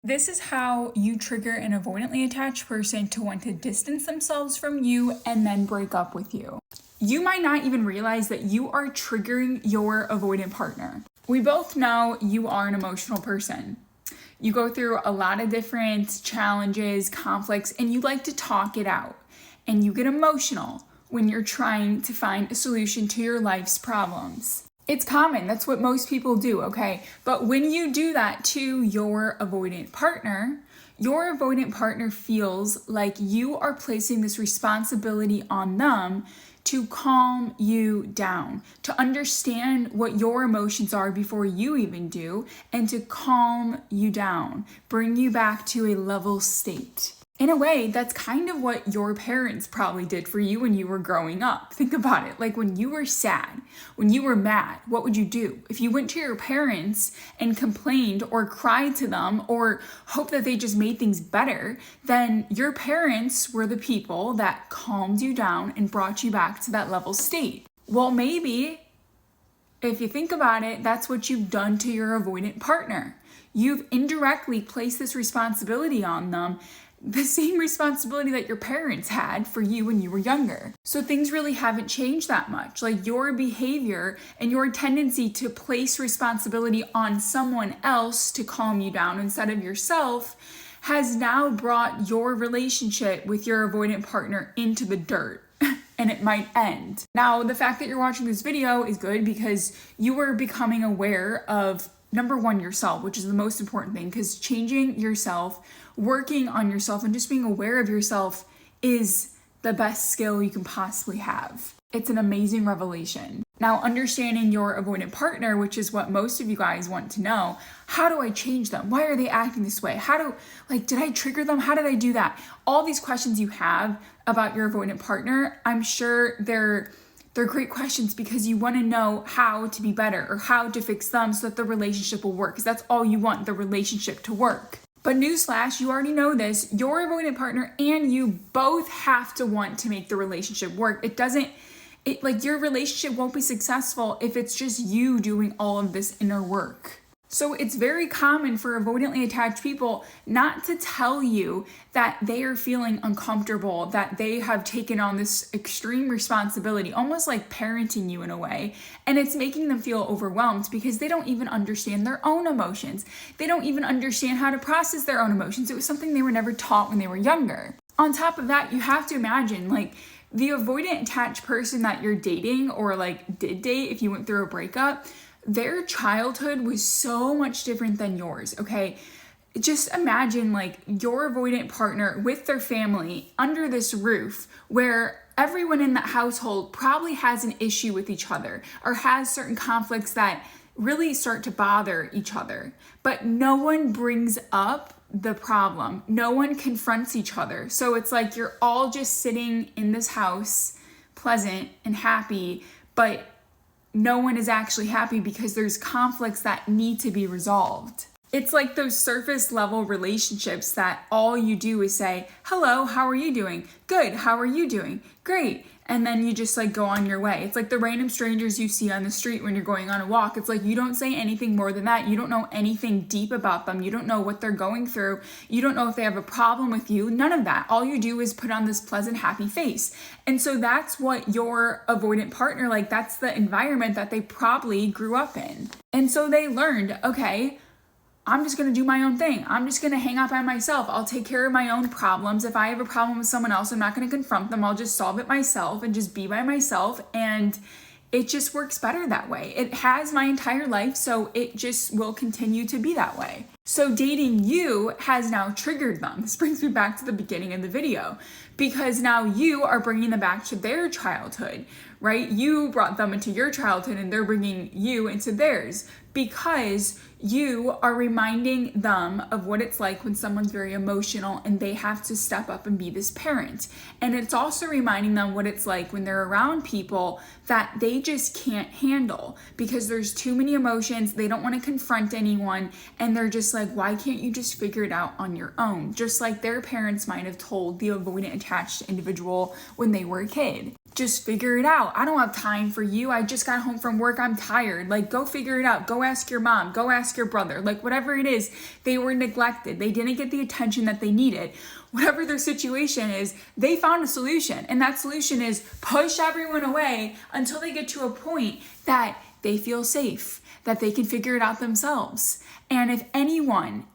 This is how you trigger an avoidantly attached person to want to distance themselves from you and then break up with you. You might not even realize that you are triggering your avoidant partner. We both know you are an emotional person. You go through a lot of different challenges, conflicts, and you like to talk it out. And you get emotional when you're trying to find a solution to your life's problems. It's common. That's what most people do, okay? But when you do that to your avoidant partner feels like you are placing this responsibility on them to calm you down, to understand what your emotions are before you even do, and to calm you down, bring you back to a level state. In a way, that's kind of what your parents probably did for you when you were growing up. Think about it. Like when you were sad, when you were mad, what would you do? If you went to your parents and complained or cried to them or hoped that they just made things better, then your parents were the people that calmed you down and brought you back to that level state. Well, maybe if you think about it, that's what you've done to your avoidant partner. You've indirectly placed this responsibility on them, the same responsibility that your parents had for you when you were younger. So things really haven't changed that much. Like your behavior and your tendency to place responsibility on someone else to calm you down instead of yourself has now brought your relationship with your avoidant partner into the dirt. And it might end. Now, the fact that you're watching this video is good because you are becoming aware of number one, yourself, which is the most important thing, because changing yourself, working on yourself, and just being aware of yourself is the best skill you can possibly have. It's an amazing revelation. Now, understanding your avoidant partner, which is what most of you guys want to know, how do I change them? Why are they acting this way? Did I trigger them? How did I do that? All these questions you have about your avoidant partner, I'm sure they're great questions because you want to know how to be better or how to fix them so that the relationship will work, because that's all you want, the relationship to work. But newsflash, you already know this, your avoidant partner and you both have to want to make the relationship work. Your relationship won't be successful if it's just you doing all of this inner work. So it's very common for avoidantly attached people not to tell you that they are feeling uncomfortable, that they have taken on this extreme responsibility, almost like parenting you in a way. And it's making them feel overwhelmed because they don't even understand their own emotions. They don't even understand how to process their own emotions. It was something they were never taught when they were younger. On top of that, you have to imagine the avoidant attached person that you're dating or did date if you went through a breakup, their childhood was so much different than yours, okay? Just imagine your avoidant partner with their family under this roof where everyone in that household probably has an issue with each other or has certain conflicts that really start to bother each other. But no one brings up the problem. No one confronts each other. So it's like you're all just sitting in this house, pleasant and happy, but no one is actually happy because there's conflicts that need to be resolved. It's like those surface level relationships that all you do is say, hello, how are you doing? Good, how are you doing? Great. And then you just go on your way. It's like the random strangers you see on the street when you're going on a walk. It's like you don't say anything more than that. You don't know anything deep about them. You don't know what they're going through. You don't know if they have a problem with you. None of that. All you do is put on this pleasant, happy face. And so that's what your avoidant partner, that's the environment that they probably grew up in. And so they learned, okay, I'm just going to do my own thing. I'm just going to hang out by myself. I'll take care of my own problems. If I have a problem with someone else, I'm not going to confront them. I'll just solve it myself and just be by myself. And it just works better that way. It has my entire life, so it just will continue to be that way. So dating you has now triggered them. This brings me back to the beginning of the video because now you are bringing them back to their childhood, right? You brought them into your childhood and they're bringing you into theirs because you are reminding them of what it's like when someone's very emotional and they have to step up and be this parent. And it's also reminding them what it's like when they're around people that they just can't handle because there's too many emotions. They don't want to confront anyone. And they're just like, why can't you just figure it out on your own? Just like their parents might have told the avoidant attached individual when they were a kid. just figure it out. I don't have time for you. I just got home from work. I'm tired. Like, go figure it out. Go ask your mom. Go ask your brother. Like, whatever it is, they were neglected. They didn't get the attention that they needed. Whatever their situation is, they found a solution. And that solution is push everyone away until they get to a point that they feel safe, that they can figure it out themselves. And if anyone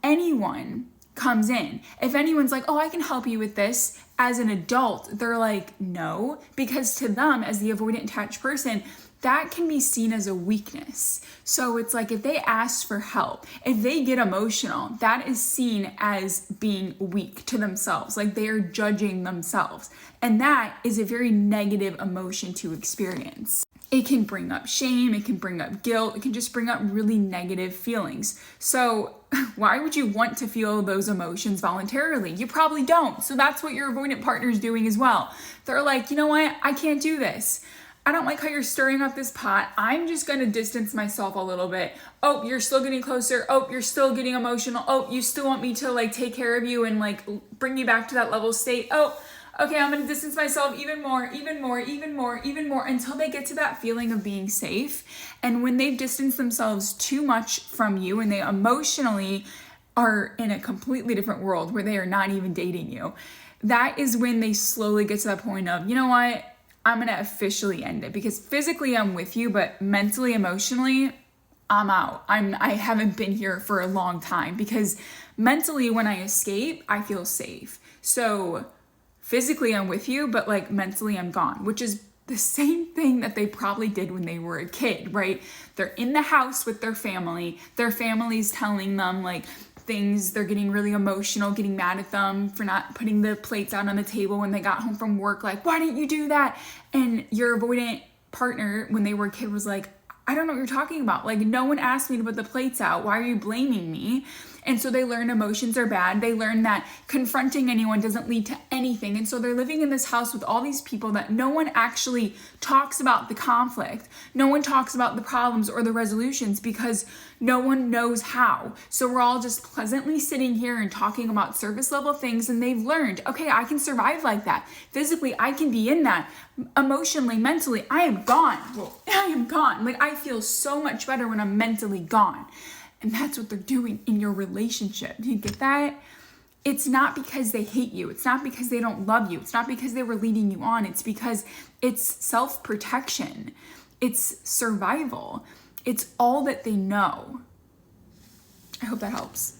comes in, if anyone's like, oh, I can help you with this, as an adult, they're like, no, because to them, as the avoidant attached person, that can be seen as a weakness. So it's like if they ask for help, if they get emotional, that is seen as being weak to themselves, like they are judging themselves. And that is a very negative emotion to experience. It can bring up shame, it can bring up guilt, it can just bring up really negative feelings. So why would you want to feel those emotions voluntarily? You probably don't. So that's what your avoidant partner is doing as well. They're like, you know what? I can't do this. I don't like how you're stirring up this pot. I'm just going to distance myself a little bit. Oh, you're still getting closer. Oh, you're still getting emotional. Oh, you still want me to like take care of you and like bring you back to that level state. Oh, okay, I'm going to distance myself even more until they get to that feeling of being safe. And when they've distanced themselves too much from you and they emotionally are in a completely different world where they are not even dating you, that is when they slowly get to that point of, you know what, I'm going to officially end it, because physically I'm with you, but mentally, emotionally, I'm out. I haven't been here for a long time, because mentally when I escape, I feel safe. So physically I'm with you, but like mentally I'm gone, which is the same thing that they probably did when they were a kid, right? They're in the house with their family's telling them like things, they're getting really emotional, getting mad at them for not putting the plates out on the table when they got home from work, like, why didn't you do that? And your avoidant partner, when they were a kid, was like, I don't know what you're talking about. Like, no one asked me to put the plates out. Why are you blaming me? And so they learn emotions are bad. They learn that confronting anyone doesn't lead to anything. And so they're living in this house with all these people that no one actually talks about the conflict. No one talks about the problems or the resolutions because no one knows how. So we're all just pleasantly sitting here and talking about surface level things, and they've learned, okay, I can survive like that. Physically, I can be in that. Emotionally, mentally, I am gone. Well, I am gone. Like, I feel so much better when I'm mentally gone. And that's what they're doing in your relationship. Do you get that? It's not because they hate you. It's not because they don't love you. It's not because they were leading you on. It's because it's self-protection. It's survival. It's all that they know. I hope that helps.